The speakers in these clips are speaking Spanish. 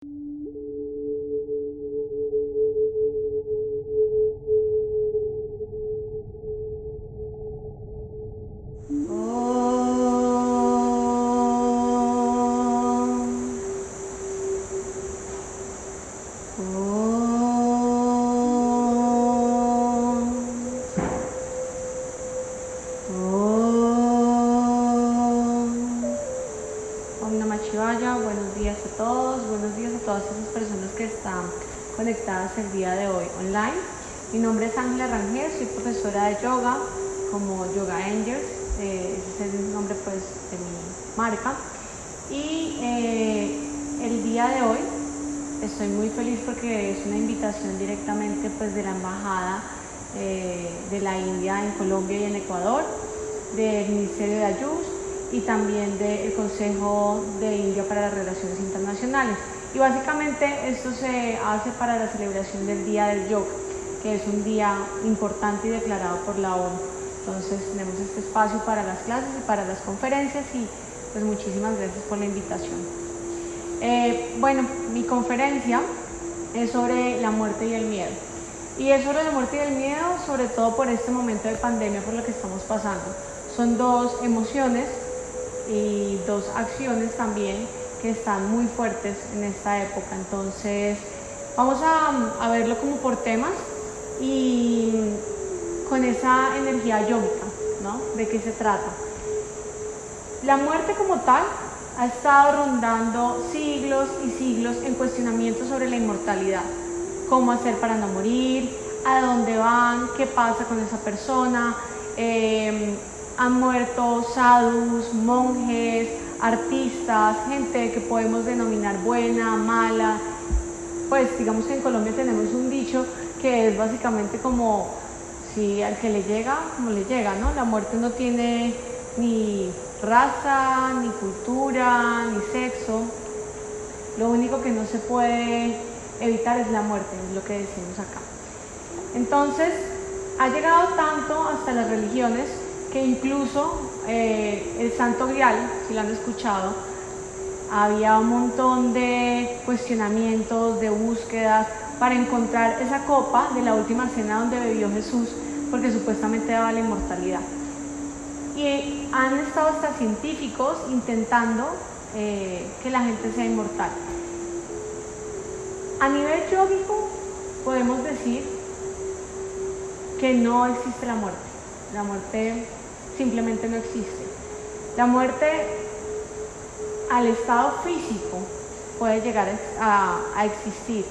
Buenos días a todos, buenos días a todas esas personas que están conectadas el día de hoy online. Mi nombre es Ángela Rangel, soy profesora de yoga como Yoga Angels, ese es el nombre pues de mi marca. Y el día de hoy estoy muy feliz porque es una invitación directamente pues de la embajada de la India en Colombia y en Ecuador, del Ministerio de Ayush y también del Consejo de India para las Relaciones Internacionales. Y básicamente esto se hace para la celebración del Día del Yoga, que es un día importante y declarado por la ONU. Entonces tenemos este espacio para las clases y para las conferencias y pues muchísimas gracias por la invitación. Bueno, mi conferencia es sobre la muerte y el miedo. Y es sobre la muerte y el miedo, sobre todo por este momento de pandemia por lo que estamos pasando. Son dos emociones y dos acciones también que están muy fuertes en esta época. Entonces vamos a verlo como por temas y con esa energía yógica, ¿no? ¿De qué se trata? La muerte como tal ha estado rondando siglos y siglos en cuestionamientos sobre la inmortalidad. Cómo hacer para no morir, a dónde van, qué pasa con esa persona. Han muerto sadhus, monjes, artistas, gente que podemos denominar buena, mala. Pues digamos que en Colombia tenemos un dicho que es básicamente como si al que le llega, como le llega, ¿no? La muerte no tiene ni raza, ni cultura, ni sexo. Lo único que no se puede evitar es la muerte, es lo que decimos acá. Entonces, ha llegado tanto hasta las religiones que incluso el Santo Grial, si lo han escuchado, había un montón de cuestionamientos, de búsquedas para encontrar esa copa de la última cena donde bebió Jesús, porque supuestamente daba la inmortalidad. Y han estado hasta científicos intentando que la gente sea inmortal. A nivel yógico podemos decir que no existe la muerte. La muerte simplemente no existe. La muerte al estado físico puede llegar a existir.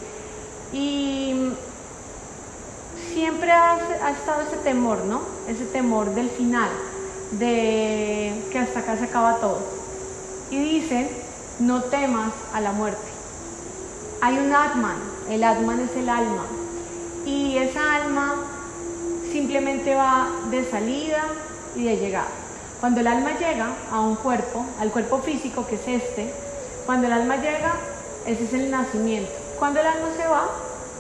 Y siempre ha estado ese temor, ¿no? Ese temor del final, de que hasta acá se acaba todo. Y dicen, no temas a la muerte. Hay un Atman, el Atman es el alma. Y esa alma simplemente va de salida y de llegada. Cuando el alma llega a un cuerpo, al cuerpo físico que es este, cuando el alma llega, ese es el nacimiento. Cuando el alma se va,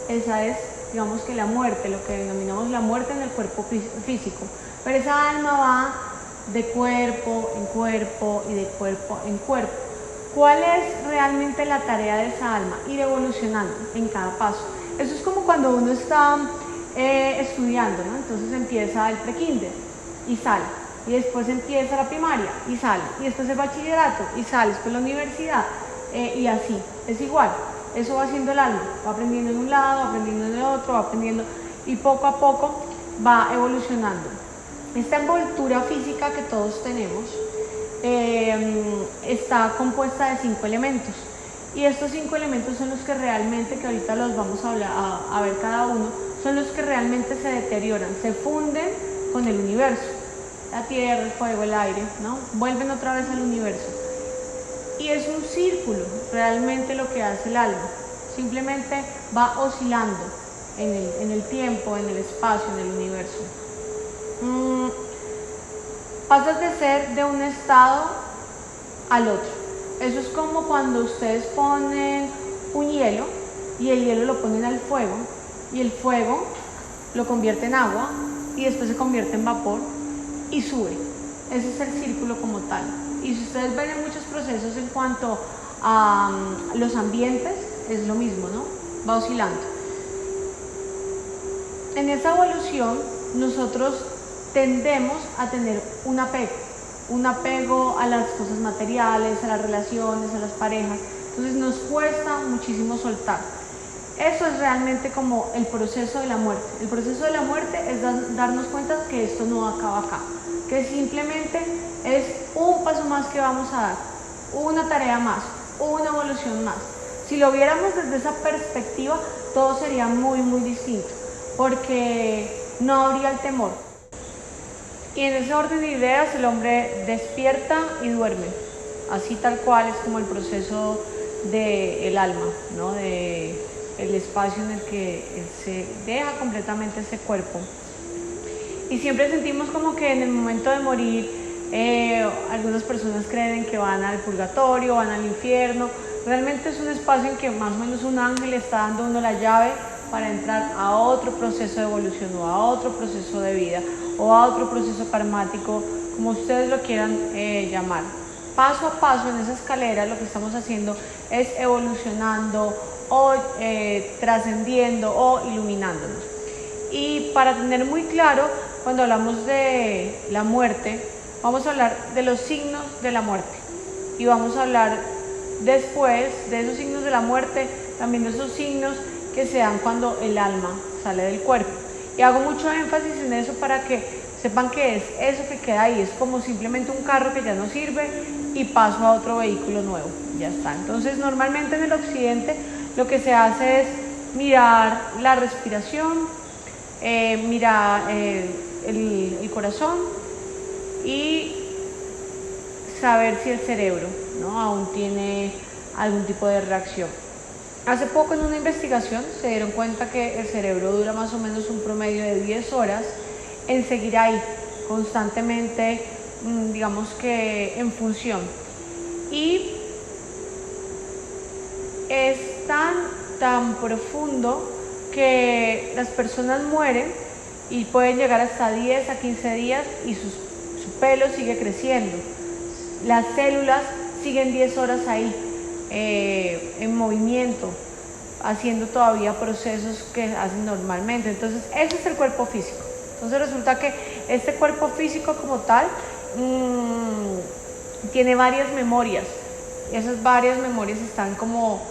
esa es, digamos que la muerte, lo que denominamos la muerte en el cuerpo físico. Pero esa alma va de cuerpo en cuerpo y de cuerpo en cuerpo. ¿Cuál es realmente la tarea de esa alma? Ir evolucionando en cada paso. Eso es como cuando uno está estudiando, ¿no? Entonces empieza el prekinder y sale, y después empieza la primaria y sale, y después el bachillerato y sale, después la universidad, y así, es igual, eso va haciendo el alma, va aprendiendo en un lado, va aprendiendo en el otro, va aprendiendo y poco a poco va evolucionando. Esta envoltura física que todos tenemos está compuesta de 5 elementos. Y estos 5 elementos son los que realmente, que ahorita los vamos a ver cada uno, son los que realmente se deterioran, se funden con el universo. La tierra, el fuego, el aire, ¿no? Vuelven otra vez al universo. Y es un círculo, realmente lo que hace el alma. Simplemente va oscilando en el tiempo, en el espacio, en el universo. Pasas de ser de un estado al otro. Eso es como cuando ustedes ponen un hielo y el hielo lo ponen al fuego y el fuego lo convierte en agua y después se convierte en vapor y sube. Ese es el círculo como tal. Y si ustedes ven en muchos procesos en cuanto a los ambientes, es lo mismo, ¿no? Va oscilando. En esa evolución nosotros tendemos a tener un apego a las cosas materiales, a las relaciones, a las parejas. Entonces nos cuesta muchísimo soltar. Eso es realmente como el proceso de la muerte. El proceso de la muerte es darnos cuenta que esto no acaba acá, que simplemente es un paso más que vamos a dar, una tarea más, una evolución más. Si lo viéramos desde esa perspectiva, todo sería muy, muy distinto, porque no habría el temor. Y en ese orden de ideas, el hombre despierta y duerme. Así tal cual es como el proceso del alma, ¿no? De el espacio en el que se deja completamente ese cuerpo. Y siempre sentimos como que en el momento de morir, algunas personas creen que van al purgatorio, van al infierno. Realmente es un espacio en que más o menos un ángel está dando a uno la llave para entrar a otro proceso de evolución o a otro proceso de vida o a otro proceso karmático, como ustedes lo quieran llamar. Paso a paso en esa escalera lo que estamos haciendo es evolucionando o trascendiendo o iluminándonos. Y para tener muy claro, cuando hablamos de la muerte, vamos a hablar de los signos de la muerte y vamos a hablar después de esos signos de la muerte, también de esos signos que se dan cuando el alma sale del cuerpo. Y hago mucho énfasis en eso para que sepan que es eso que queda ahí, es como simplemente un carro que ya no sirve y paso a otro vehículo nuevo, ya está. Entonces normalmente en el occidente lo que se hace es mirar la respiración, mirar el corazón y saber si el cerebro, ¿no?, aún tiene algún tipo de reacción. Hace poco en una investigación se dieron cuenta que el cerebro dura más o menos un promedio de 10 horas en seguir ahí constantemente, digamos que en función. Y es tan profundo que las personas mueren y pueden llegar hasta 10 a 15 días y su pelo sigue creciendo. Las células siguen 10 horas ahí en movimiento, haciendo todavía procesos que hacen normalmente. Entonces ese es el cuerpo físico. Entonces resulta que este cuerpo físico como tal tiene varias memorias. Esas varias memorias están como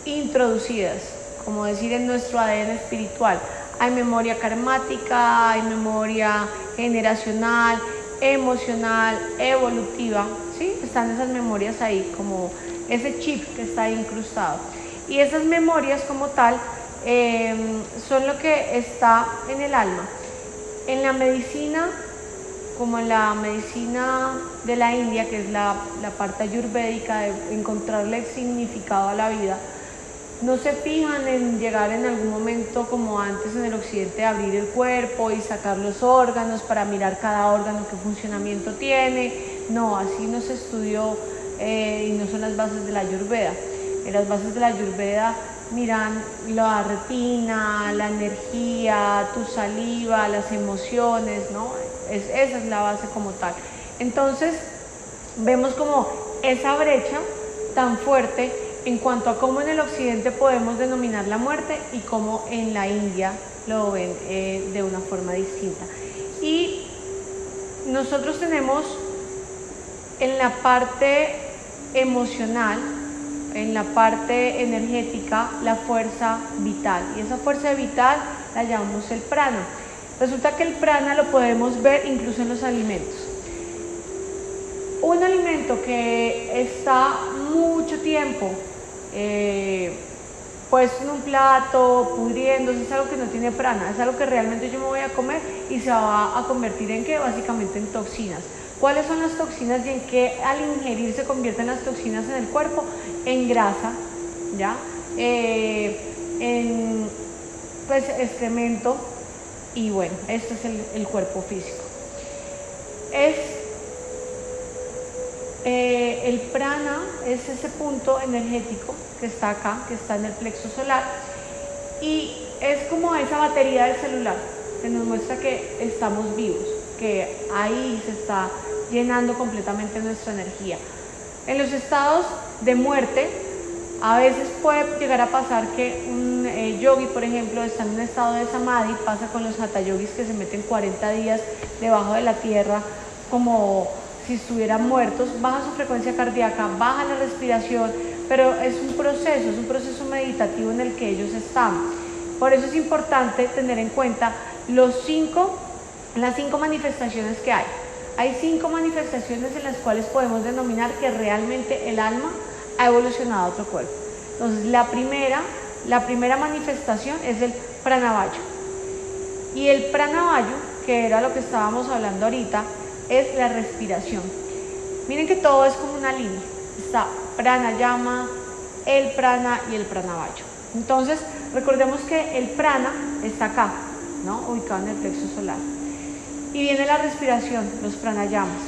introducidas, como decir, en nuestro ADN espiritual. Hay memoria karmática, hay memoria generacional, emocional, evolutiva, ¿sí? Están esas memorias ahí, como ese chip que está ahí incrustado. Y esas memorias como tal son lo que está en el alma. En la medicina, como en la medicina de la India, que es la parte ayurvédica de encontrarle significado a la vida, no se fijan en llegar en algún momento como antes en el occidente, abrir el cuerpo y sacar los órganos para mirar cada órgano qué funcionamiento tiene. No, así no se estudió y no son las bases de la Ayurveda. En las bases de la Ayurveda miran la retina, la energía, tu saliva, las emociones, ¿no? Esa es la base como tal. Entonces vemos como esa brecha tan fuerte en cuanto a cómo en el occidente podemos denominar la muerte y cómo en la India lo ven de una forma distinta. Y nosotros tenemos en la parte emocional, en la parte energética, la fuerza vital, y esa fuerza vital la llamamos el prana. Resulta que el prana lo podemos ver incluso en los alimentos. Un alimento que está mucho tiempo puesto en un plato, pudriéndose, es algo que no tiene prana, es algo que realmente yo me voy a comer y se va a convertir en ¿qué? Básicamente en toxinas. ¿Cuáles son las toxinas y en qué al ingerir se convierten las toxinas en el cuerpo? En grasa, ¿ya? En pues excremento, y bueno, este es el cuerpo físico. El prana es ese punto energético que está acá, que está en el plexo solar, y es como esa batería del celular que nos muestra que estamos vivos, que ahí se está llenando completamente nuestra energía. En los estados de muerte A veces puede llegar a pasar que un yogi, por ejemplo, está en un estado de samadhi, pasa con los hatha yogis que se meten 40 días debajo de la tierra como si estuvieran muertos, baja su frecuencia cardíaca, baja la respiración, pero es un proceso meditativo en el que ellos están. Por eso es importante tener en cuenta las 5 manifestaciones que hay. Hay 5 manifestaciones en las cuales podemos denominar que realmente el alma ha evolucionado a otro cuerpo. Entonces la primera manifestación es el pranavayu. Y el pranavayu, que era lo que estábamos hablando ahorita, es la respiración. Miren que todo es como una línea. Está pranayama, el prana y el pranavayu. Entonces recordemos que el prana está acá, ¿no? Ubicado en el plexo solar. Y viene la respiración, los pranayamas,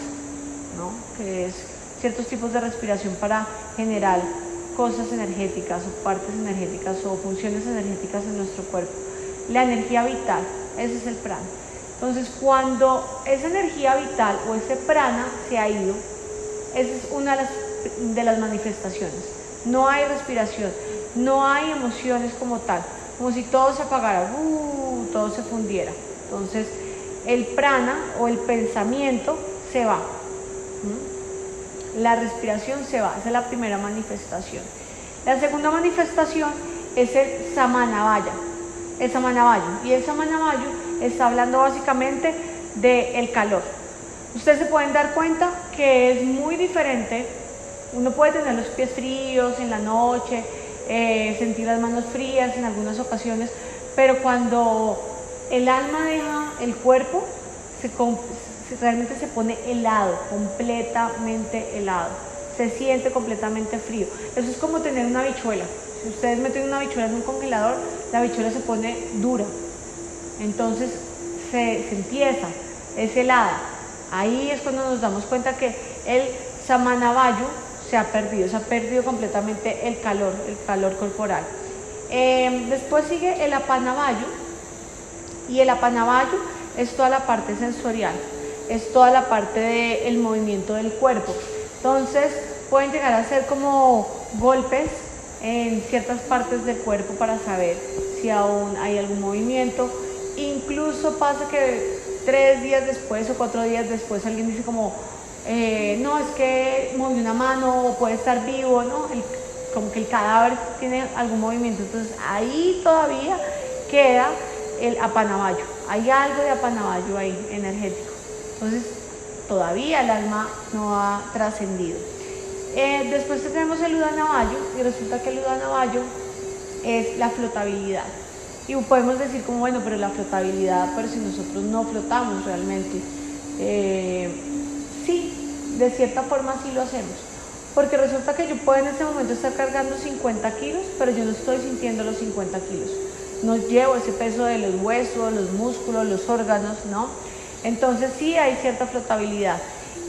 ¿no? Que es ciertos tipos de respiración para generar cosas energéticas o partes energéticas o funciones energéticas en nuestro cuerpo. La energía vital, ese es el prana. Entonces, cuando esa energía vital o ese prana se ha ido, esa es una de las manifestaciones. No hay respiración, no hay emociones como tal, como si todo se apagara, todo se fundiera. Entonces, el prana o el pensamiento se va. La respiración se va, esa es la primera manifestación. La segunda manifestación es el samanavaya, el samanavayu. Y el samanavayu está hablando básicamente del calor. Ustedes se pueden dar cuenta que es muy diferente. Uno puede tener los pies fríos en la noche, sentir las manos frías en algunas ocasiones, pero cuando el alma deja el cuerpo, realmente se pone helado, completamente helado, se siente completamente frío. Eso es como tener una habichuela. Si ustedes meten una habichuela en un congelador, la habichuela se pone dura, entonces se empieza, es helada. Ahí es cuando nos damos cuenta que el samanavayu se ha perdido completamente el calor corporal. Después sigue el apanavayu, y el apanavayu es toda la parte sensorial, es toda la parte del movimiento del cuerpo. Entonces pueden llegar a ser como golpes en ciertas partes del cuerpo para saber si aún hay algún movimiento. Incluso pasa que 3 días después o 4 días después alguien dice como no, es que movió una mano o puede estar vivo, ¿no? Como que el cadáver tiene algún movimiento. Entonces ahí todavía queda el apanavayu, hay algo de apanavayu ahí energético. Entonces todavía el alma no ha trascendido. Después tenemos el udanavayu, y resulta que el udanavayu es la flotabilidad. Y podemos decir como, bueno, pero la flotabilidad, pero si nosotros no flotamos realmente. Sí, de cierta forma sí lo hacemos. Porque resulta que yo puedo en este momento estar cargando 50 kilos, pero yo no estoy sintiendo los 50 kilos. No llevo ese peso de los huesos, los músculos, los órganos, ¿no? Entonces sí hay cierta flotabilidad.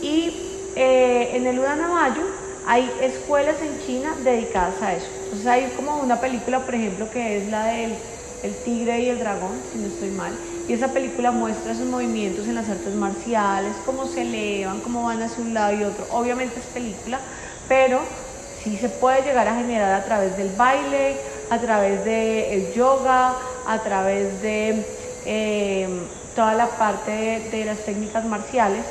Y en el udanavayu hay escuelas en China dedicadas a eso. Entonces hay como una película, por ejemplo, que es la del tigre y el dragón, si no estoy mal. Y esa película muestra esos movimientos en las artes marciales, cómo se elevan, cómo van hacia un lado y otro. Obviamente es película, pero sí se puede llegar a generar a través del baile, a través del yoga, a través de toda la parte de las técnicas marciales,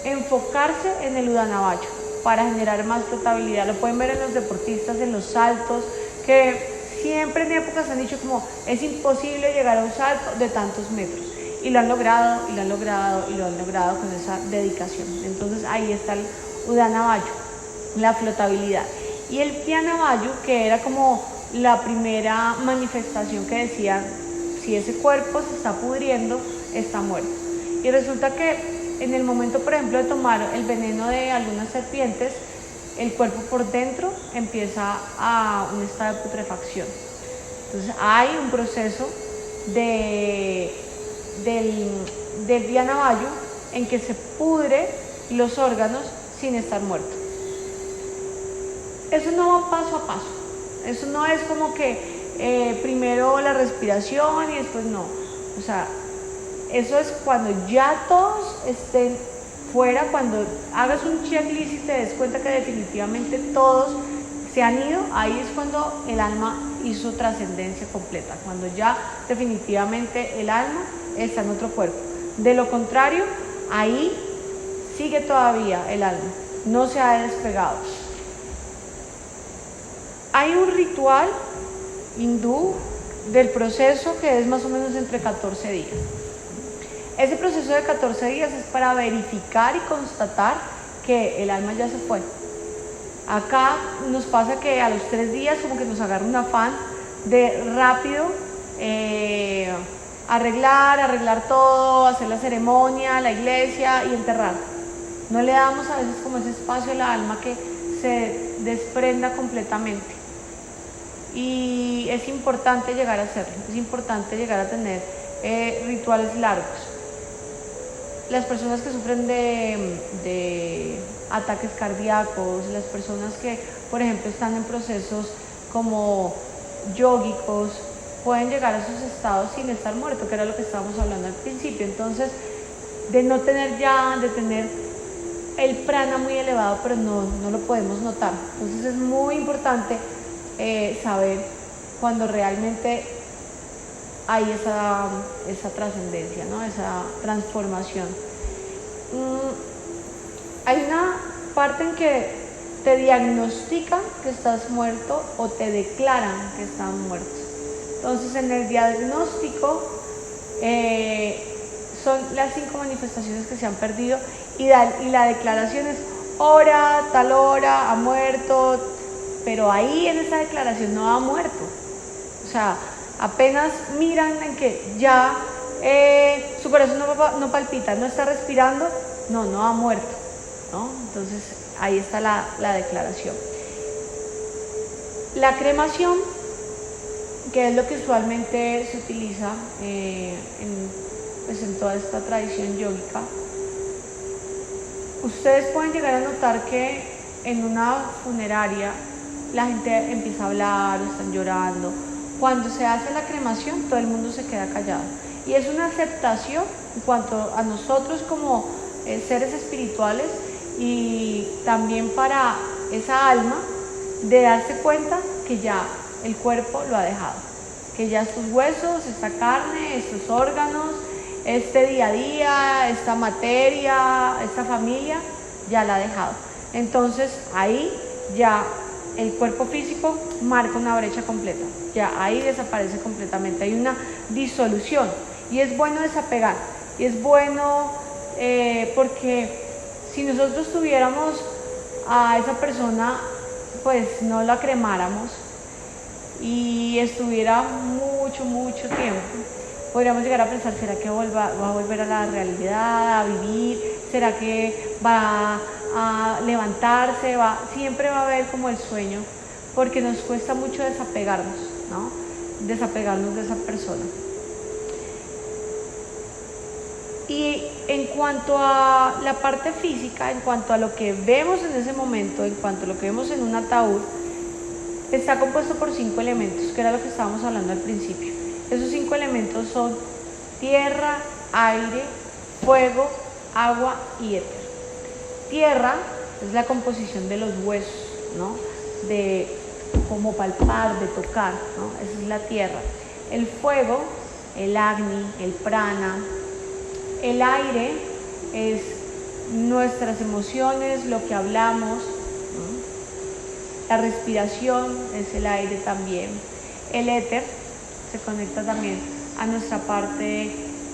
enfocarse en el udanavayu para generar más flotabilidad. Lo pueden ver en los deportistas, en los saltos, que siempre en épocas han dicho como es imposible llegar a un salto de tantos metros, y lo han logrado, y lo han logrado, y lo han logrado con esa dedicación. Entonces ahí está el udanavayu, la flotabilidad. Y el pyanavayu, que era como la primera manifestación que decía, si ese cuerpo se está pudriendo, está muerto. Y resulta que en el momento, por ejemplo, de tomar el veneno de algunas serpientes, el cuerpo por dentro empieza a un estado de putrefacción. Entonces hay un proceso del pyanavayu en que se pudre los órganos sin estar muerto. Eso no va paso a paso. Eso no es como que primero la respiración y después no. O sea, eso es cuando ya todos estén fuera, cuando hagas un checklist y te des cuenta que definitivamente todos se han ido, ahí es cuando el alma hizo trascendencia completa, cuando ya definitivamente el alma está en otro cuerpo. De lo contrario, ahí sigue todavía el alma, no se ha despegado. Hay un ritual hindú del proceso que es más o menos entre 14 días. Ese proceso de 14 días es para verificar y constatar que el alma ya se fue. Acá nos pasa que a los 3 días como que nos agarra un afán de rápido arreglar todo, hacer la ceremonia, la iglesia y enterrar. No le damos a veces como ese espacio a la alma que se desprenda completamente. Y es importante llegar a hacerlo, es importante llegar a tener rituales largos. Las personas que sufren de ataques cardíacos, las personas que, por ejemplo, están en procesos como yógicos, pueden llegar a esos estados sin estar muertos, que era lo que estábamos hablando al principio. Entonces, de tener el prana muy elevado, pero no lo podemos notar. Entonces, es muy importante saber cuando realmente hay esa trascendencia, ¿no? Esa transformación. Hay una parte en que te diagnostican que estás muerto o te declaran que estás muerto. Entonces, en el diagnóstico son las 5 manifestaciones que se han perdido y la declaración es tal hora, ha muerto, pero ahí en esa declaración no ha muerto. O sea, apenas miran en que ya su corazón no palpita, no está respirando, no ha muerto, ¿no? Entonces ahí está la declaración. La cremación, que es lo que usualmente se utiliza en toda esta tradición yógica, ustedes pueden llegar a notar que en una funeraria la gente empieza a hablar o están llorando. Cuando se hace la cremación, todo el mundo se queda callado. Y es una aceptación en cuanto a nosotros como seres espirituales y también para esa alma de darse cuenta que ya el cuerpo lo ha dejado, que ya estos huesos, esta carne, estos órganos, este día a día, esta materia, esta familia, ya la ha dejado. Entonces ahí ya el cuerpo físico marca una brecha completa, ya ahí desaparece completamente, hay una disolución y es bueno desapegar, y es bueno porque si nosotros tuviéramos a esa persona, pues no la cremáramos y estuviera mucho tiempo, podríamos llegar a pensar, ¿será que va a volver a la realidad, a vivir? ¿Será que va a levantarse? Siempre va a haber como el sueño, porque nos cuesta mucho desapegarnos, ¿no? Desapegarnos de esa persona. Y en cuanto a la parte física, en cuanto a lo que vemos en ese momento, en cuanto a lo que vemos en un ataúd, está compuesto por 5 elementos, que era lo que estábamos hablando al principio. Esos 5 elementos son tierra, aire, fuego, agua y éter. Tierra es la composición de los huesos, ¿no? De como palpar, de tocar, ¿no? Esa es la tierra. El fuego, el agni, el prana. El aire es nuestras emociones, lo que hablamos, ¿no? La respiración es el aire también. El éter se conecta también a nuestra parte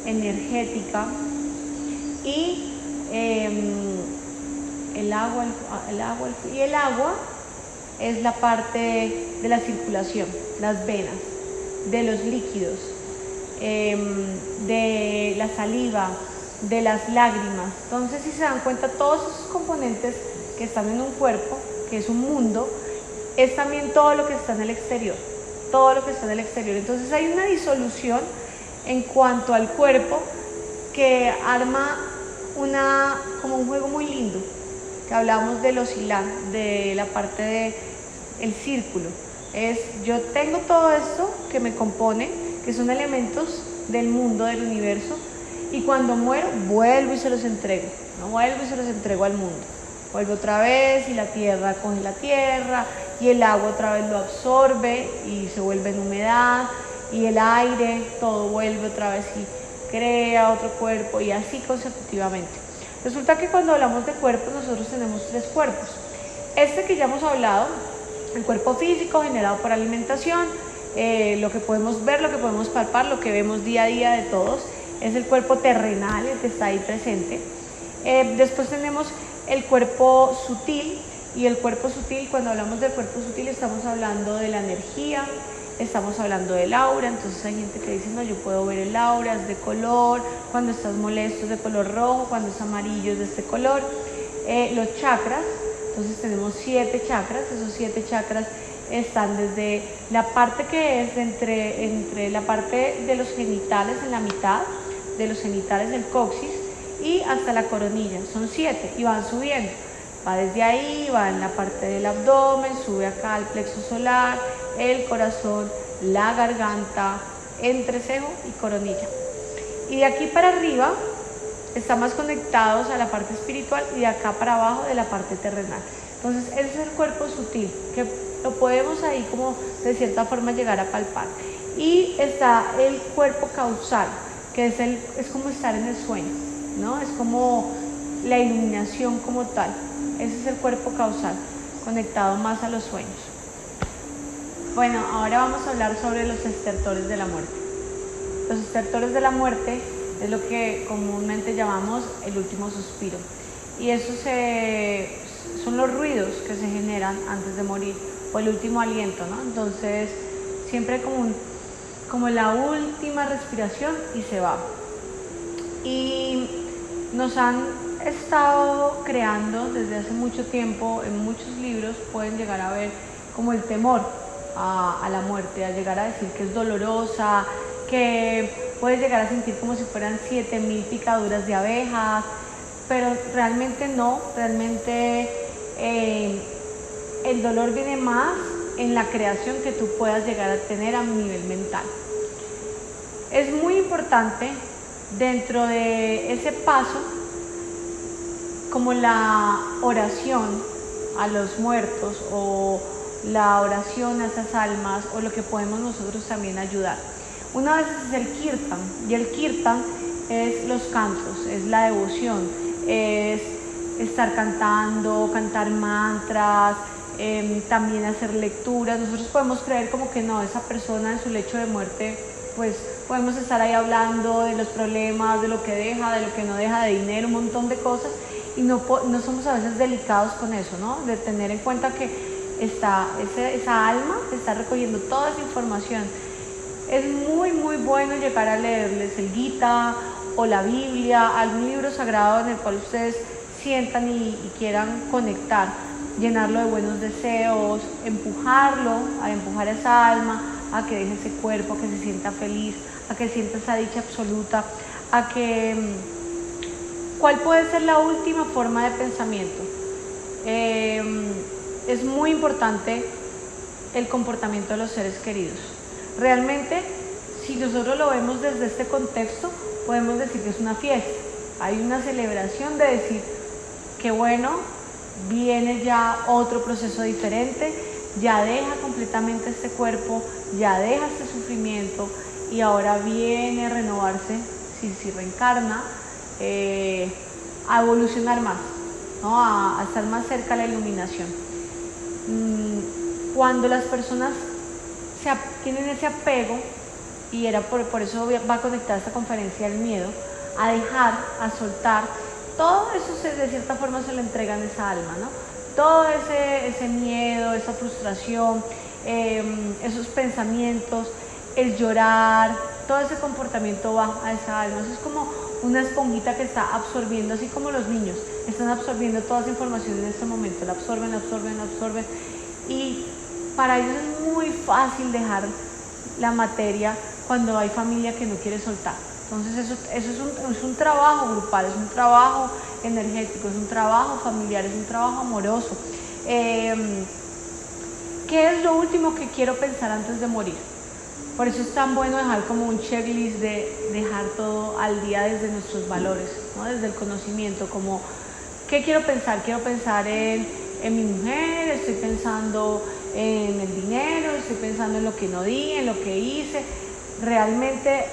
energética. Y el agua es la parte de la circulación, las venas, de los líquidos, de la saliva, de las lágrimas. Entonces, si se dan cuenta, todos esos componentes que están en un cuerpo, que es un mundo, es también todo lo que está en el exterior, todo lo que está en el exterior. Entonces hay una disolución en cuanto al cuerpo que arma como un juego muy lindo, que hablamos del oscilar, de la parte del círculo. Yo tengo todo esto que me compone, que son elementos del mundo, del universo, y cuando muero vuelvo y se los entrego, ¿no? Vuelvo y se los entrego al mundo. Vuelvo otra vez y la tierra coge la tierra y el agua otra vez lo absorbe y se vuelve en humedad, y el aire, todo vuelve otra vez y crea otro cuerpo, y así consecutivamente. Resulta que cuando hablamos de cuerpos, nosotros tenemos 3 cuerpos. Este que ya hemos hablado, el cuerpo físico generado por alimentación, lo que podemos ver, lo que podemos palpar, lo que vemos día a día de todos, es el cuerpo terrenal, el que está ahí presente. Después tenemos el cuerpo sutil, y el cuerpo sutil, cuando hablamos del cuerpo sutil, estamos hablando de la energía, estamos hablando del aura. Entonces hay gente que dice, no, yo puedo ver el aura, es de color, cuando estás molesto es de color rojo, cuando es amarillo es de este color. Los chakras, entonces tenemos 7 chakras, esos 7 chakras están desde la parte que es entre la parte de los genitales, en la mitad de los genitales del coxis, y hasta la coronilla, son 7 y van subiendo. Va desde ahí, va en la parte del abdomen, sube acá al plexo solar, el corazón, la garganta, entrecejo y coronilla. Y de aquí para arriba están más conectados a la parte espiritual, y de acá para abajo de la parte terrenal. Entonces ese es el cuerpo sutil, que lo podemos ahí como de cierta forma llegar a palpar. Y está el cuerpo causal, que es como estar en el sueño, ¿no? Es como la iluminación como tal. Ese es el cuerpo causal, conectado más a los sueños. Bueno, ahora vamos a hablar sobre los estertores de la muerte. Los estertores de la muerte es lo que comúnmente llamamos el último suspiro. Y esos son los ruidos que se generan antes de morir, o el último aliento, ¿no? Entonces, siempre como la última respiración y se va. Y nos han estado creando desde hace mucho tiempo, en muchos libros pueden llegar a ver como el temor a la muerte, a llegar a decir que es dolorosa, que puedes llegar a sentir como si fueran 7000 picaduras de abejas, pero realmente no, realmente el dolor viene más en la creación que tú puedas llegar a tener a nivel mental. Es muy importante dentro de ese paso, como la oración a los muertos, o la oración a esas almas, o lo que podemos nosotros también ayudar. Una vez es el kirtan, y el kirtan es los cantos, es la devoción, es estar cantando, cantar mantras, también hacer lecturas. Nosotros podemos creer como que no, esa persona en su lecho de muerte, pues podemos estar ahí hablando de los problemas, de lo que deja, de lo que no deja, de dinero, un montón de cosas, y no somos a veces delicados con eso, ¿no? De tener en cuenta que esa alma está recogiendo toda esa información. Es muy bueno llegar a leerles el Gita o la Biblia, algún libro sagrado en el cual ustedes sientan y quieran conectar, llenarlo de buenos deseos, empujar a esa alma a que deje ese cuerpo, a que se sienta feliz, a que sienta esa dicha absoluta, a que... ¿Cuál puede ser la última forma de pensamiento? Es muy importante el comportamiento de los seres queridos. Realmente, si nosotros lo vemos desde este contexto, podemos decir que es una fiesta. Hay una celebración de decir que bueno, viene ya otro proceso diferente, ya deja completamente este cuerpo, ya deja este sufrimiento, y ahora viene a renovarse, si reencarna, a evolucionar más, ¿no? A estar más cerca de la iluminación. Cuando las personas tienen ese apego, y era por eso va a conectar esta conferencia el miedo, a dejar, a soltar, todo eso de cierta forma se le entregan a esa alma, ¿no? Todo ese miedo, esa frustración, esos pensamientos, el llorar, todo ese comportamiento va a esa alma. Eso es como una esponjita que está absorbiendo, así como los niños están absorbiendo toda esa información en este momento, la absorben, y para ellos es muy fácil dejar la materia cuando hay familia que no quiere soltar. Entonces eso es un trabajo grupal, es un trabajo energético, es un trabajo familiar, es un trabajo amoroso. ¿Qué es lo último que quiero pensar antes de morir? Por eso es tan bueno dejar como un checklist de dejar todo al día desde nuestros valores, ¿no? Desde el conocimiento, como ¿qué quiero pensar? Quiero pensar en mi mujer, estoy pensando en el dinero, estoy pensando en lo que no di, en lo que hice. Realmente,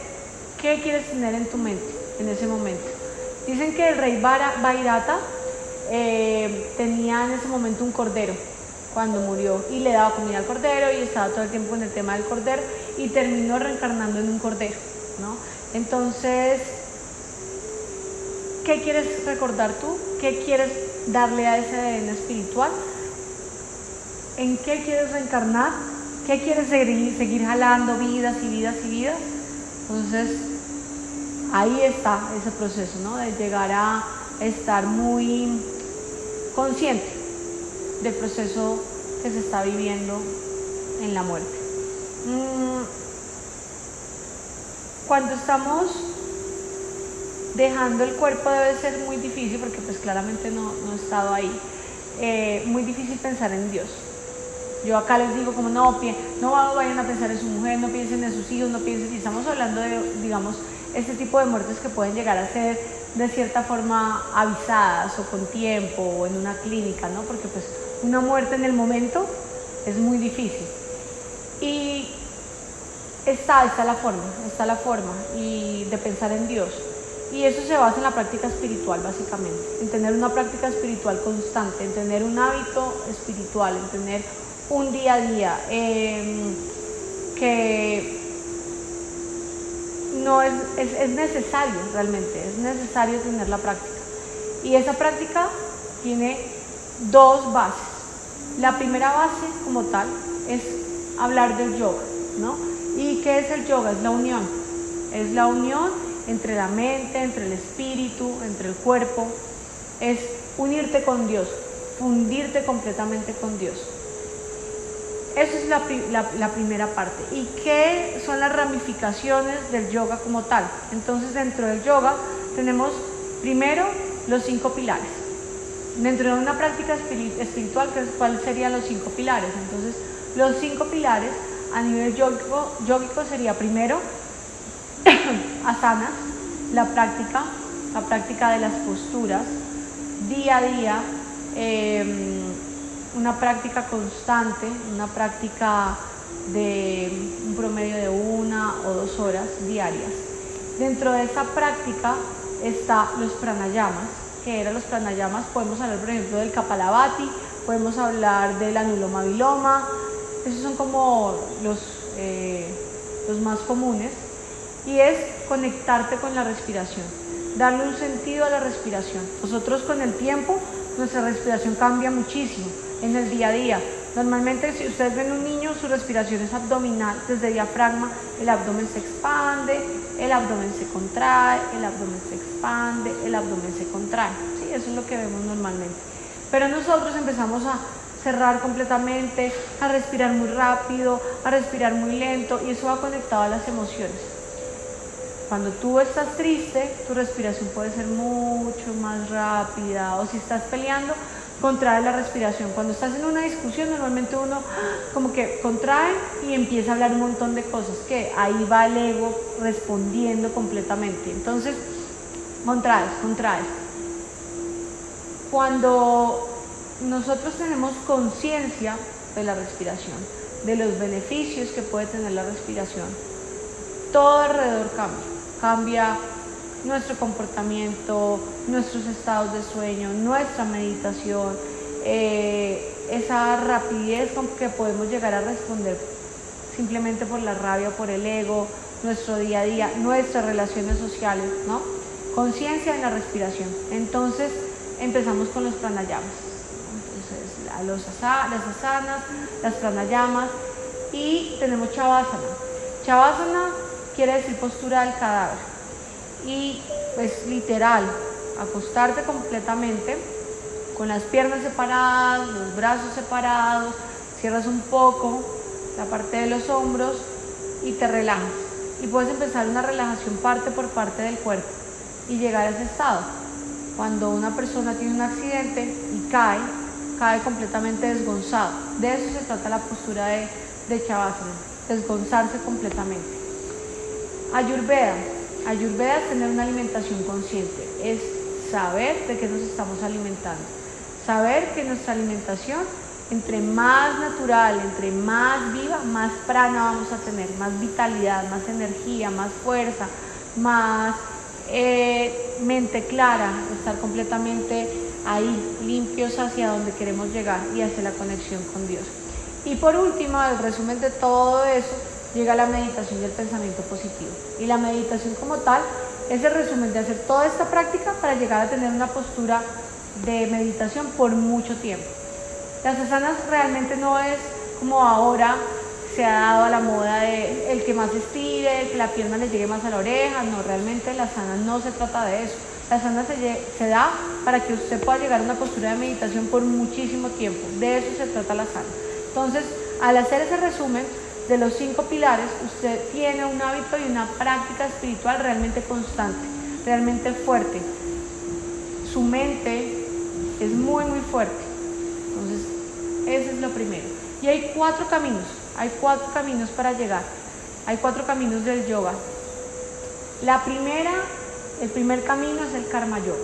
¿qué quieres tener en tu mente en ese momento? Dicen que el rey Vairata tenía en ese momento un cordero cuando murió y le daba comida al cordero y estaba todo el tiempo en el tema del cordero y terminó reencarnando en un cordero, ¿no? Entonces, ¿qué quieres recordar tú? ¿Qué quieres darle a ese ADN espiritual? ¿En qué quieres reencarnar? ¿Qué quieres seguir jalando vidas y vidas y vidas? Entonces, ahí está ese proceso, ¿no? De llegar a estar muy consciente del proceso que se está viviendo en la muerte. Cuando estamos dejando el cuerpo debe ser muy difícil, porque pues claramente no he estado ahí, muy difícil pensar en Dios. Yo acá les digo como no vayan a pensar en su mujer, no piensen en sus hijos, no piensen, y estamos hablando de, digamos, este tipo de muertes que pueden llegar a ser de cierta forma avisadas o con tiempo o en una clínica, ¿no? Porque pues una muerte en el momento es muy difícil. Y está la forma y de pensar en Dios. Y eso se basa en la práctica espiritual, básicamente, en tener una práctica espiritual constante, en tener un hábito espiritual, en tener un día a día que no es necesario realmente, es necesario tener la práctica. Y esa práctica tiene dos bases. La primera base como tal es hablar del yoga, ¿no? ¿Y qué es el yoga? Es la unión entre la mente, entre el espíritu, entre el cuerpo. Es unirte con Dios, fundirte completamente con Dios. Esa es la primera parte. ¿Y qué son las ramificaciones del yoga como tal? Entonces, dentro del yoga tenemos primero los 5 pilares. Dentro de una práctica espiritual, ¿cuáles serían los 5 pilares? Entonces, los 5 pilares a nivel yógico sería primero asanas, la práctica de las posturas, día a día, una práctica constante, una práctica de un promedio de 1 o 2 horas diarias. Dentro de esa práctica está los pranayamas. ¿Qué eran los pranayamas? Podemos hablar, por ejemplo, del Kapalabhati, podemos hablar del Anuloma Viloma. Esos son como los más comunes. Y es conectarte con la respiración, darle un sentido a la respiración. Nosotros con el tiempo, nuestra respiración cambia muchísimo en el día a día. Normalmente, si ustedes ven un niño, su respiración es abdominal, desde diafragma, el abdomen se expande, el abdomen se contrae, el abdomen se expande, el abdomen se contrae. Sí, eso es lo que vemos normalmente. Pero nosotros empezamos a cerrar completamente, a respirar muy rápido, a respirar muy lento, y eso va conectado a las emociones. Cuando tú estás triste, tu respiración puede ser mucho más rápida, o si estás peleando, contrae la respiración. Cuando estás en una discusión, normalmente uno como que contrae y empieza a hablar un montón de cosas, que ahí va el ego respondiendo completamente. Entonces, contraes. Cuando nosotros tenemos conciencia de la respiración, de los beneficios que puede tener la respiración, todo alrededor cambia nuestro comportamiento, nuestros estados de sueño, nuestra meditación, esa rapidez con que podemos llegar a responder simplemente por la rabia, por el ego, nuestro día a día, nuestras relaciones sociales, ¿no? Conciencia en la respiración. Entonces empezamos con los pranayamas. Entonces, las asanas, las pranayamas, y tenemos Shavasana. Shavasana quiere decir postura del cadáver, y pues literal, acostarte completamente con las piernas separadas, los brazos separados, cierras un poco la parte de los hombros y te relajas, y puedes empezar una relajación parte por parte del cuerpo y llegar a ese estado. Cuando una persona tiene un accidente y cae completamente desgonzado. De eso se trata la postura de Shavasana, desgonzarse completamente. Ayurveda es tener una alimentación consciente, es saber de qué nos estamos alimentando, saber que nuestra alimentación entre más natural, entre más viva, más prana vamos a tener, más vitalidad, más energía, más fuerza, más mente clara, estar completamente ahí, limpios hacia donde queremos llegar y hacia la conexión con Dios. Y por último, el resumen de todo eso, llega la meditación y el pensamiento positivo. Y la meditación como tal es el resumen de hacer toda esta práctica para llegar a tener una postura de meditación por mucho tiempo. Las asanas realmente no es como ahora se ha dado a la moda de el que más estire, el que la pierna le llegue más a la oreja. No, realmente la asana no se trata de eso. La asana se da para que usted pueda llegar a una postura de meditación por muchísimo tiempo. De eso se trata la asana. Entonces, al hacer ese resumen de los 5 pilares, usted tiene un hábito y una práctica espiritual realmente constante, realmente fuerte. Su mente es muy, muy fuerte. Entonces, ese es lo primero. Y hay 4 caminos. Hay 4 caminos para llegar. Hay 4 caminos del yoga. El primer camino es el karma yoga.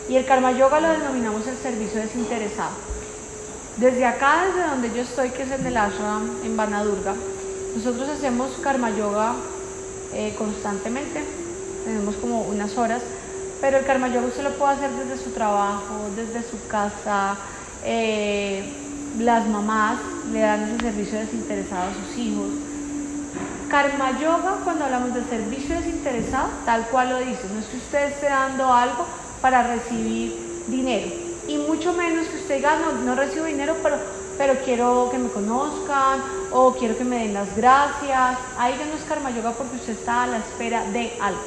Y el karma yoga lo denominamos el servicio desinteresado. Desde acá, desde donde yo estoy, que es en el ashram en Vanadurga, nosotros hacemos karma yoga constantemente. Tenemos como unas horas, pero el karma yoga usted lo puede hacer desde su trabajo, desde su casa. Las mamás le dan ese servicio desinteresado a sus hijos. Karma yoga, cuando hablamos de servicio desinteresado, tal cual lo dice, no es que usted esté dando algo para recibir dinero, y mucho menos que usted diga, no recibo dinero, pero quiero que me conozcan o quiero que me den las gracias. Ahí ya no es karma yoga porque usted está a la espera de algo.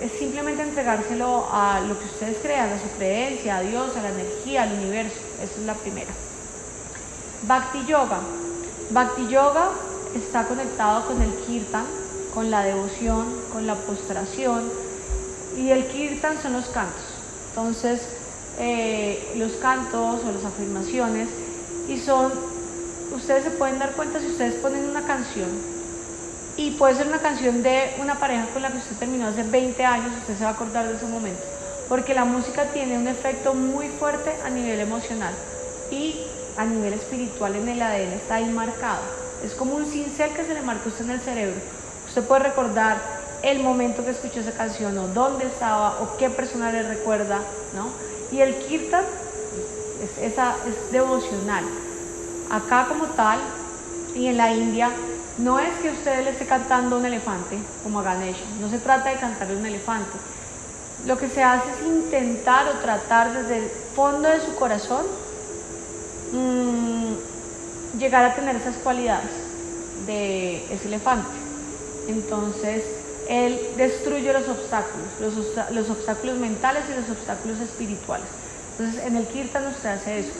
Es simplemente entregárselo a lo que ustedes crean, a su creencia, a Dios, a la energía, al universo. Esa es la primera. Bhakti yoga. Bhakti yoga está conectado con el kirtan, con la devoción, con la postración, y el kirtan son los cantos. Entonces, los cantos o las afirmaciones, y ustedes se pueden dar cuenta si ustedes ponen una canción, y puede ser una canción de una pareja con la que usted terminó hace 20 años, usted se va a acordar de ese momento, porque la música tiene un efecto muy fuerte a nivel emocional y a nivel espiritual. En el ADN está ahí marcado. Es como un cincel que se le marca a usted en el cerebro. Usted puede recordar el momento que escuchó esa canción, o dónde estaba, o qué persona le recuerda, ¿no? Y el kirtan es devocional. Acá como tal, y en la India, no es que usted le esté cantando a un elefante, como a Ganesha. No se trata de cantarle a un elefante. Lo que se hace es intentar o tratar desde el fondo de su corazón llegar a tener esas cualidades de ese elefante. Entonces, él destruye los obstáculos mentales y los obstáculos espirituales. Entonces, en el kirtan usted hace eso.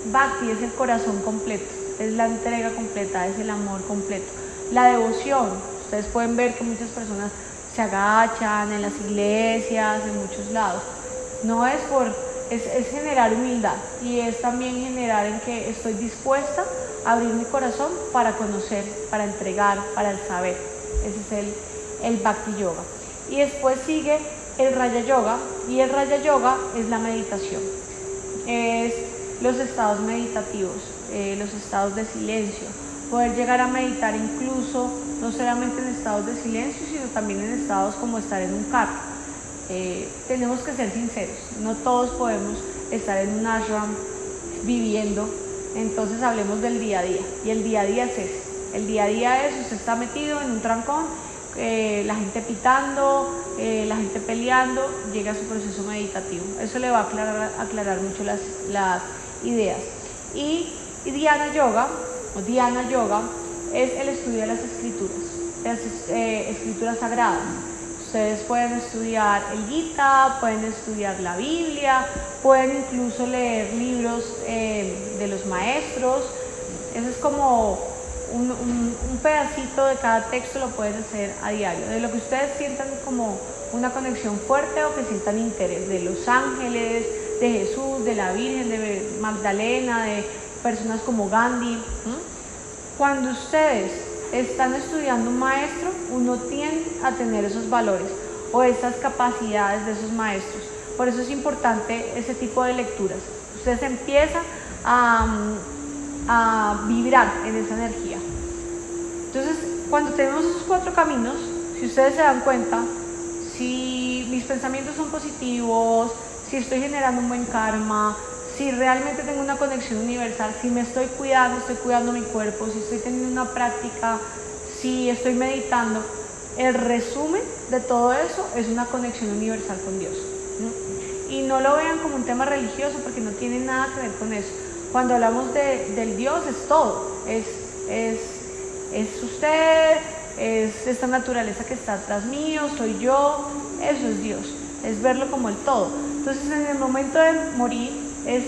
Bhakti es el corazón completo, es la entrega completa, es el amor completo. La devoción, ustedes pueden ver que muchas personas se agachan en las iglesias, en muchos lados. No es es generar humildad, y es también generar en que estoy dispuesta a abrir mi corazón para conocer, para entregar, para el saber. Ese es el Bhakti Yoga. Y después sigue el Raja Yoga, y el Raja Yoga es la meditación. Es los estados meditativos, los estados de silencio. Poder llegar a meditar incluso, no solamente en estados de silencio, sino también en estados como estar en un carro. Tenemos que ser sinceros, no todos podemos estar en un ashram viviendo. Entonces hablemos del día a día, y el día a día es ese. El día a día es, usted está metido en un trancón, la gente pitando, la gente peleando, llega a su proceso meditativo. Eso le va a aclarar mucho las ideas. Y Dhyana Yoga, o Dhyana Yoga, es el estudio de las escrituras sagradas. Ustedes pueden estudiar el Gita, pueden estudiar la Biblia, pueden incluso leer libros de los maestros. Eso es como un pedacito de cada texto, lo pueden hacer a diario. De lo que ustedes sientan como una conexión fuerte o que sientan interés, de los ángeles, de Jesús, de la Virgen, de Magdalena, de personas como Gandhi. Cuando ustedes están estudiando un maestro, uno tiende a tener esos valores o esas capacidades de esos maestros. Por eso es importante ese tipo de lecturas. Ustedes empiezan a vibrar en esa energía. Entonces, cuando tenemos esos 4 caminos, si ustedes se dan cuenta, si mis pensamientos son positivos, si estoy generando un buen karma, si realmente tengo una conexión universal, si me estoy cuidando mi cuerpo, si estoy teniendo una práctica, si estoy meditando, el resumen de todo eso es una conexión universal con Dios, ¿no? Y no lo vean como un tema religioso porque no tiene nada que ver con eso. Cuando hablamos del Dios es todo, es usted, es esta naturaleza que está atrás mío, soy yo, eso es Dios, es verlo como el todo. Entonces en el momento de morir es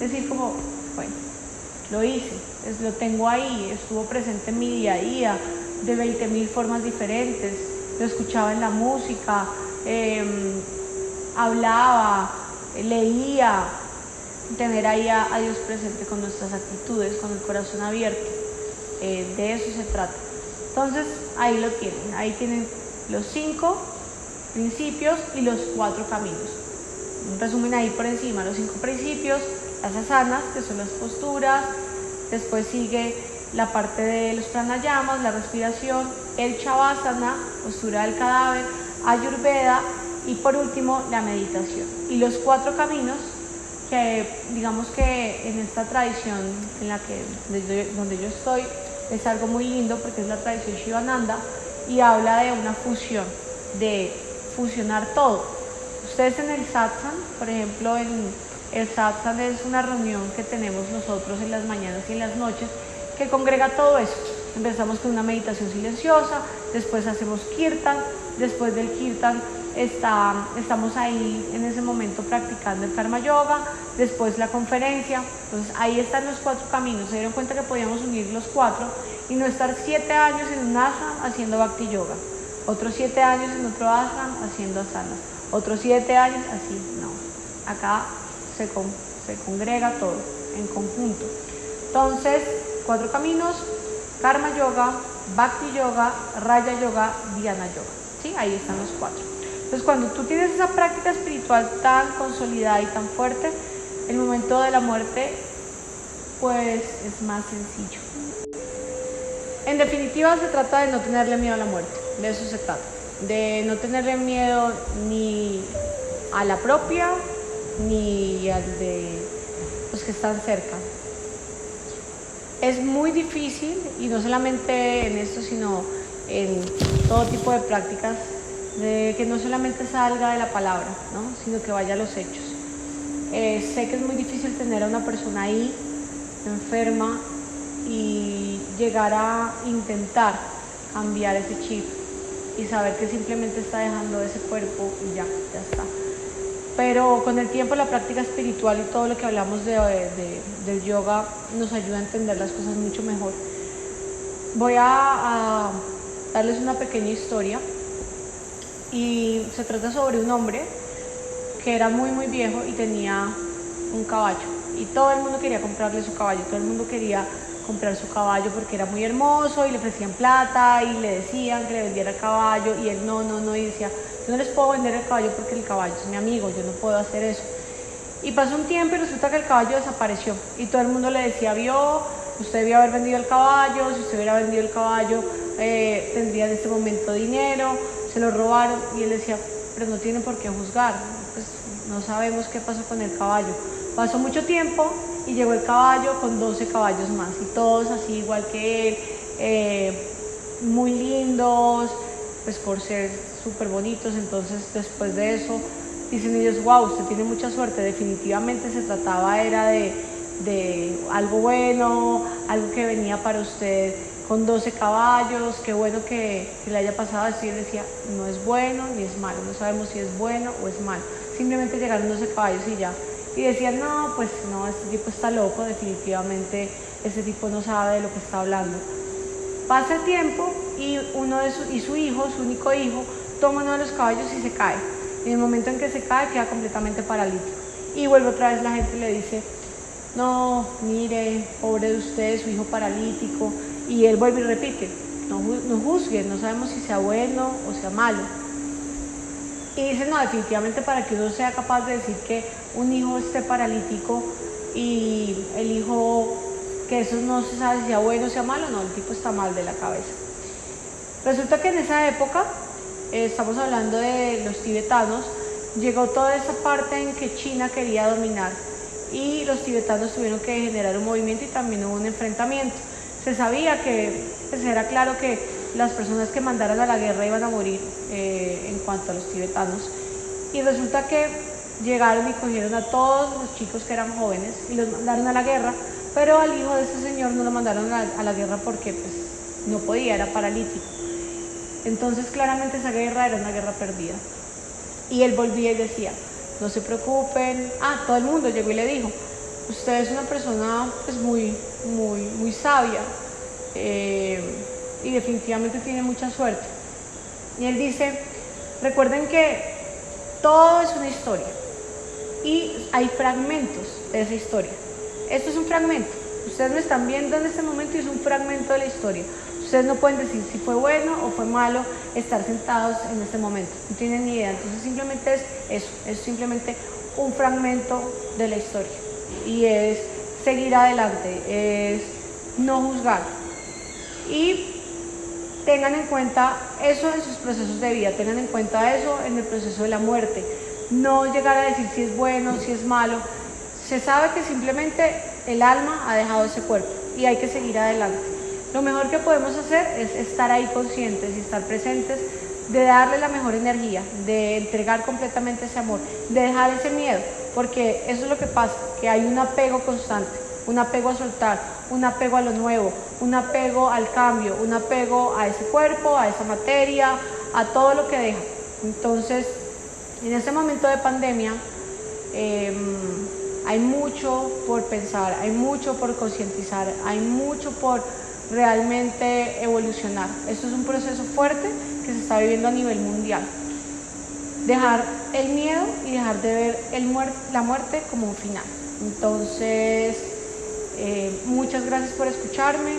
decir como, bueno, lo hice, lo tengo ahí, estuvo presente en mi día a día, de 20.000 formas diferentes, lo escuchaba en la música, hablaba, leía, tener ahí a Dios presente con nuestras actitudes, con el corazón abierto, de eso se trata. Entonces ahí lo tienen, ahí tienen los 5 principios y los 4 caminos. Un resumen ahí por encima, los 5 principios, las asanas, que son las posturas, después sigue la parte de los pranayamas, la respiración, el shavasana, postura del cadáver, ayurveda y por último la meditación. Y los 4 caminos que digamos que en esta tradición en la que donde yo estoy es algo muy lindo porque es la tradición Shivananda y habla de una fusión, de fusionar todo. Ustedes en el satsang, por ejemplo, el satsang es una reunión que tenemos nosotros en las mañanas y en las noches que congrega todo eso. Empezamos con una meditación silenciosa, después hacemos kirtan, después del kirtan estamos ahí en ese momento practicando el karma yoga, después la conferencia. Entonces ahí están los 4 caminos. Se dieron cuenta que podíamos unir los 4 y no estar 7 años en un ashram haciendo bhakti yoga, otros 7 años en otro ashram haciendo asanas, otros 7 años así, no. Acá se congrega todo en conjunto. Entonces 4 caminos: karma yoga, bhakti yoga, raya yoga, dhyana yoga. ¿Sí? Ahí están los 4. Entonces cuando tú tienes esa práctica espiritual tan consolidada y tan fuerte, el momento de la muerte pues es más sencillo. En definitiva se trata de no tenerle miedo a la muerte, de eso se trata, de no tenerle miedo ni a la propia ni al de los que están cerca. Es muy difícil, y no solamente en esto, sino en todo tipo de prácticas, de que no solamente salga de la palabra, ¿no? Sino que vaya a los hechos. Sé que es muy difícil tener a una persona ahí, enferma, y llegar a intentar cambiar ese chip y saber que simplemente está dejando ese cuerpo y ya está. Pero con el tiempo la práctica espiritual y todo lo que hablamos del yoga nos ayuda a entender las cosas mucho mejor. Voy a darles una pequeña historia y se trata sobre un hombre que era muy muy viejo y tenía un caballo y todo el mundo quería comprarle su caballo, todo el mundo quería comprar su caballo porque era muy hermoso y le ofrecían plata y le decían que le vendiera el caballo y él no, y decía: yo no les puedo vender el caballo porque el caballo es mi amigo, yo no puedo hacer eso. Y pasó un tiempo y resulta que el caballo desapareció y todo el mundo le decía: usted debió haber vendido el caballo, si usted hubiera vendido el caballo tendría en este momento dinero, se lo robaron. Y él decía: pero no tiene por qué juzgar, pues no sabemos qué pasó con el caballo. Pasó mucho tiempo y llegó el caballo con 12 caballos más y todos así igual que él, muy lindos, pues por ser súper bonitos. Entonces después de eso dicen ellos: wow, usted tiene mucha suerte, definitivamente se trataba era de algo bueno, algo que venía para usted con 12 caballos, qué bueno que le haya pasado así. Él decía: no es bueno ni es malo, no sabemos si es bueno o es malo, simplemente llegaron 12 caballos y ya. Y decían: no, pues no, este tipo está loco, definitivamente este tipo no sabe de lo que está hablando. Pasa el tiempo y su hijo, su único hijo, toma uno de los caballos y se cae. Y en el momento en que se cae queda completamente paralítico. Y vuelve otra vez la gente y le dice: no, mire, pobre de usted, su hijo paralítico. Y él vuelve y repite: no juzguen, no sabemos si sea bueno o sea malo. Y dice: no, definitivamente para que uno sea capaz de decir que un hijo esté paralítico, y el hijo, que eso no se sabe si sea bueno o sea malo, no, el tipo está mal de la cabeza. Resulta que en esa época, estamos hablando de los tibetanos, llegó toda esa parte en que China quería dominar y los tibetanos tuvieron que generar un movimiento y también hubo un enfrentamiento. Se sabía que, pues era claro que las personas que mandaran a la guerra iban a morir en cuanto a los tibetanos, y resulta que llegaron y cogieron a todos los chicos que eran jóvenes y los mandaron a la guerra, pero al hijo de ese señor no lo mandaron a la guerra porque pues, no podía, era paralítico. Entonces claramente esa guerra era una guerra perdida. Y él volvía y decía, no se preocupen. Todo el mundo llegó y le dijo, usted es una persona pues, muy sabia y definitivamente tiene mucha suerte. Y él dice, recuerden que todo es una historia y hay fragmentos de esa historia. Esto es un fragmento. Ustedes me están viendo en este momento y es un fragmento de la historia. Ustedes no pueden decir si fue bueno o fue malo estar sentados en este momento. No tienen ni idea. Entonces simplemente es eso. Es simplemente un fragmento de la historia. Y es seguir adelante. Es no juzgar. Y tengan en cuenta eso en sus procesos de vida. Tengan en cuenta eso en el proceso de la muerte. No llegar a decir si es bueno, si es malo. Se sabe que simplemente el alma ha dejado ese cuerpo y hay que seguir adelante. Lo mejor que podemos hacer es estar ahí conscientes y estar presentes, de darle la mejor energía, de entregar completamente ese amor, de dejar ese miedo, porque eso es lo que pasa, que hay un apego constante, un apego a soltar, un apego a lo nuevo, un apego al cambio, un apego a ese cuerpo, a esa materia, a todo lo que deja. Entonces, en este momento de pandemia, hay mucho por pensar, hay mucho por concientizar, hay mucho por realmente evolucionar. Esto es un proceso fuerte que se está viviendo a nivel mundial. Dejar el miedo y dejar de ver la muerte como un final. Entonces, muchas gracias por escucharme,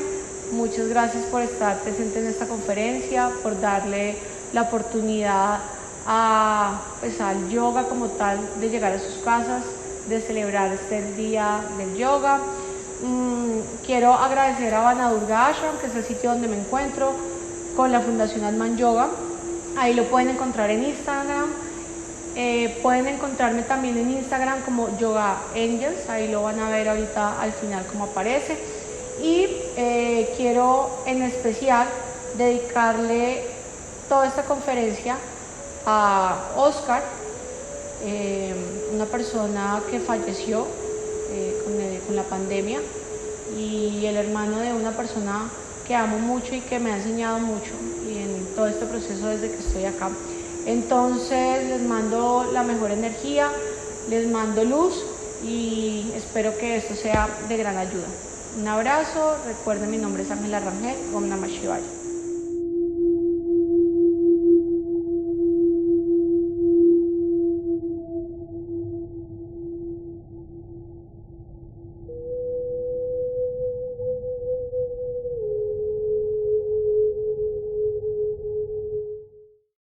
muchas gracias por estar presente en esta conferencia, por darle la oportunidad al yoga como tal, de llegar a sus casas, de celebrar este día del yoga. Quiero agradecer a Vanadurga Ashram, que es el sitio donde me encuentro, con la Fundación Atman Yoga. Ahí lo pueden encontrar en Instagram. Pueden encontrarme también en Instagram como Yoga Angels. Ahí lo van a ver ahorita al final como aparece. Y quiero en especial dedicarle toda esta conferencia a Oscar, una persona que falleció con la pandemia, y el hermano de una persona que amo mucho y que me ha enseñado mucho y en todo este proceso desde que estoy acá. Entonces les mando la mejor energía, les mando luz y espero que esto sea de gran ayuda. Un abrazo, recuerden, mi nombre es Ángela Rangel, Om Namah Shivaya.